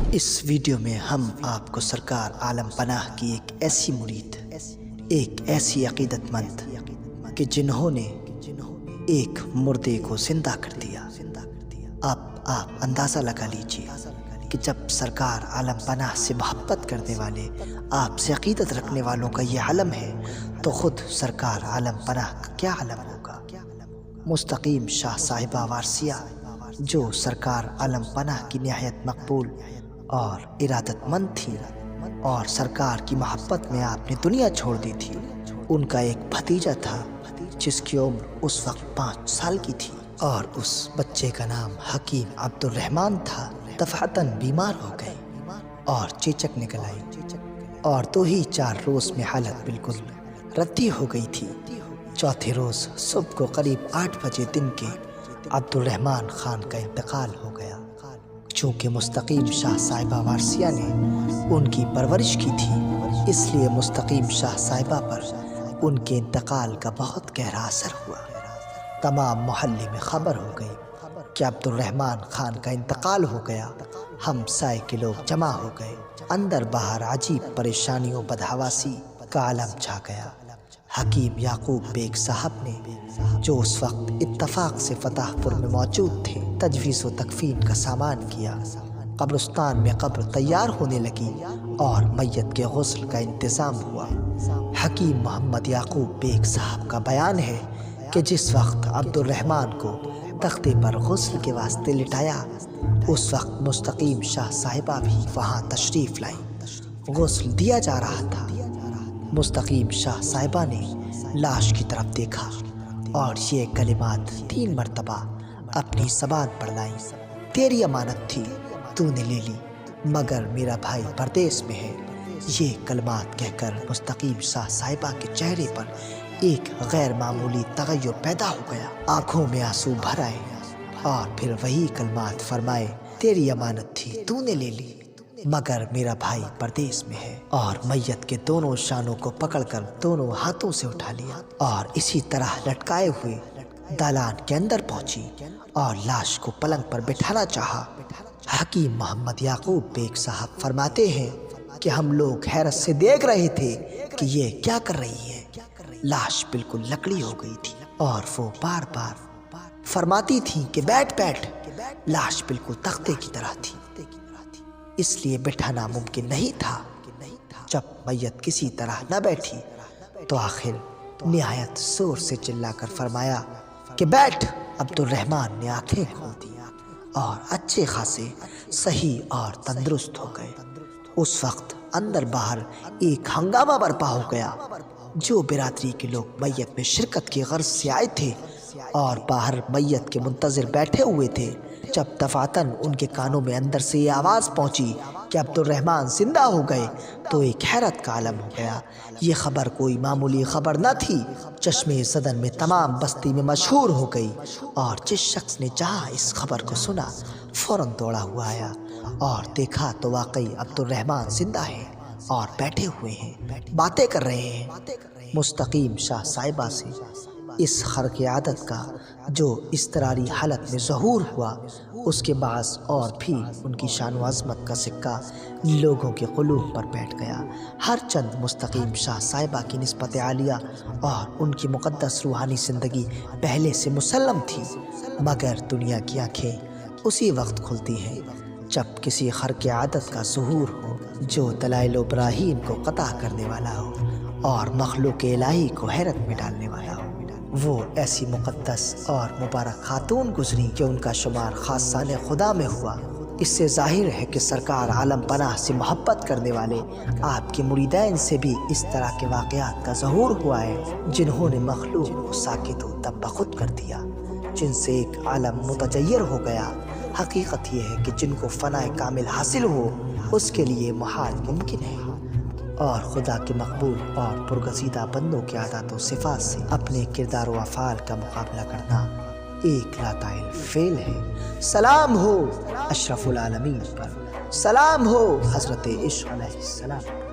اس video میں ہم آپ کو سرکار عالم پناہ کی ایک ایسی مرید، ایک ایسی عقیدت مند کہ جنہوں نے ایک مردے کو زندہ کر دیا۔ اب آپ اندازہ لگا لیجئے کہ جب سرکار عالم پناہ سے محبت کرنے والے، آپ سے عقیدت رکھنے والوں کا یہ علم ہے تو خود سرکار عالم پناہ کا کیا علم ہوگا۔ مستقیم شاہ صاحبہ وارثیہ، جو سرکار عالم پناہ کی نہایت مقبول اور ارادت مند تھی اور سرکار کی محبت میں آپ نے دنیا چھوڑ دی تھی، ان کا ایک بھتیجا تھا جس کی عمر اس وقت 5 سال کی تھی اور اس بچے کا نام حکیم عبد الرحمن تھا۔ دفعتاً بیمار ہو گئے اور چیچک نکل آئی اور 2 ہی 4 روز میں حالت بالکل ردی ہو گئی تھی۔ چوتھے روز صبح کو قریب 8 بجے دن کے عبد الرحمن خان کا انتقال ہو گیا۔ چونکہ مستقیم شاہ صاحبہ وارثیہ نے ان کی پرورش کی تھی، اس لیے مستقیم شاہ صاحبہ پر ان کے انتقال کا بہت گہرا اثر ہوا۔ تمام محلے میں خبر ہو گئی کہ عبد الرحمن خان کا انتقال ہو گیا۔ ہم سائے کے لوگ جمع ہو گئے، اندر باہر عجیب پریشانیوں بدحواسی کا عالم چھا گیا۔ حکیم یعقوب بیگ صاحب نے، جو اس وقت اتفاق سے فتح پور میں موجود تھے، تجویز و تکفین کا سامان کیا۔ قبرستان میں قبر تیار ہونے لگی اور میت کے غسل کا انتظام ہوا۔ حکیم محمد یعقوب بیگ صاحب کا بیان ہے کہ جس وقت عبد الرحمن کو تختے پر غسل کے واسطے لٹایا، اس وقت مستقیم شاہ صاحبہ بھی وہاں تشریف لائیں۔ غسل دیا جا رہا تھا۔ مستقیم شاہ صاحبہ نے لاش کی طرف دیکھا اور یہ کلمات 3 مرتبہ اپنی زبان پر لائیں: تیری امانت تھی، تو نے لے لی، مگر میرا بھائی پردیس میں ہے۔ یہ کلمات کہہ کر مستقیم شاہ صاحبہ کے چہرے پر ایک غیر معمولی تغیر پیدا ہو گیا۔ آنکھوں میں آنسو بھر آئے اور پھر وہی کلمات فرمائے: تیری امانت تھی، تو نے لے لی، مگر میرا بھائی پردیس میں ہے۔ اور میت کے دونوں شانوں کو پکڑ کر دونوں ہاتھوں سے اٹھا لیا اور اسی طرح لٹکائے ہوئے دالان کے اندر پہنچی اور لاش کو پلنگ پر بٹھانا چاہا۔ حکیم محمد یعقوب بیگ صاحب فرماتے ہیں کہ ہم لوگ حیرت سے دیکھ رہے تھے کہ یہ کیا کر رہی ہے۔ لاش بالکل لکڑی ہو گئی تھی اور وہ بار بار فرماتی تھی کہ بیٹھ بیٹھ۔ لاش بالکل تختے کی طرح تھی، اس لیے بٹھانا ممکن نہیں تھا۔ جب میت کسی طرح نہ بیٹھی تو آخر نہایت زور سے چلا کر فرمایا کہ بیٹھ۔ عبد الرحمن نے آنکھیں کھول دی اور اچھے خاصے صحیح اور تندرست ہو گئے۔ اس وقت اندر باہر ایک ہنگامہ برپا ہو گیا۔ جو برادری کے لوگ میت میں شرکت کی غرض سے آئے تھے اور باہر میت کے منتظر بیٹھے ہوئے تھے، جب دفعتاً ان کے کانوں میں اندر سے یہ آواز پہنچی کہ عبد الرحمن زندہ ہو گئے تو ایک حیرت کا عالم ہو گیا۔ یہ خبر کوئی معمولی خبر نہ تھی، چشمے زدن میں تمام بستی میں مشہور ہو گئی اور جس شخص نے جہاں اس خبر کو سنا فوراً دوڑا ہوا آیا اور دیکھا تو واقعی عبد الرحمن زندہ ہے اور بیٹھے ہوئے ہیں، باتیں کر رہے ہیں۔ مستقیم شاہ صاحبہ سے اس خرق عادت کا جو اضطراری حالت میں ظہور ہوا، اس کے باعث اور بھی ان کی شان و عظمت کا سکہ لوگوں کے قلوب پر بیٹھ گیا۔ ہر چند مستقیم شاہ صاحبہ کی نسبت عالیہ اور ان کی مقدس روحانی زندگی پہلے سے مسلم تھی، مگر دنیا کی آنکھیں اسی وقت کھلتی ہیں جب کسی خرق عادت کا ظہور ہو جو دلائل و براہین کو قطع کرنے والا ہو اور مخلوق الہی کو حیرت میں ڈالنے والا ہو۔ وہ ایسی مقدس اور مبارک خاتون گزری کہ ان کا شمار خاصان خدا میں ہوا۔ اس سے ظاہر ہے کہ سرکار عالم پناہ سے محبت کرنے والے آپ کے مریدین سے بھی اس طرح کے واقعات کا ظہور ہوا ہے، جنہوں نے مخلوق کو ساکت و دم بخود کر دیا، جن سے ایک عالم متغیر ہو گیا۔ حقیقت یہ ہے کہ جن کو فنا کامل حاصل ہو، اس کے لیے محال ممکن ہے، اور خدا کے مقبول اور پرگزیدہ بندوں کے عادات و صفات سے اپنے کردار و افعال کا مقابلہ کرنا ایک لاتعلم فعل ہے۔ سلام ہو اشرف العالمین پر، سلام ہو حضرت عشق علیہ السلام۔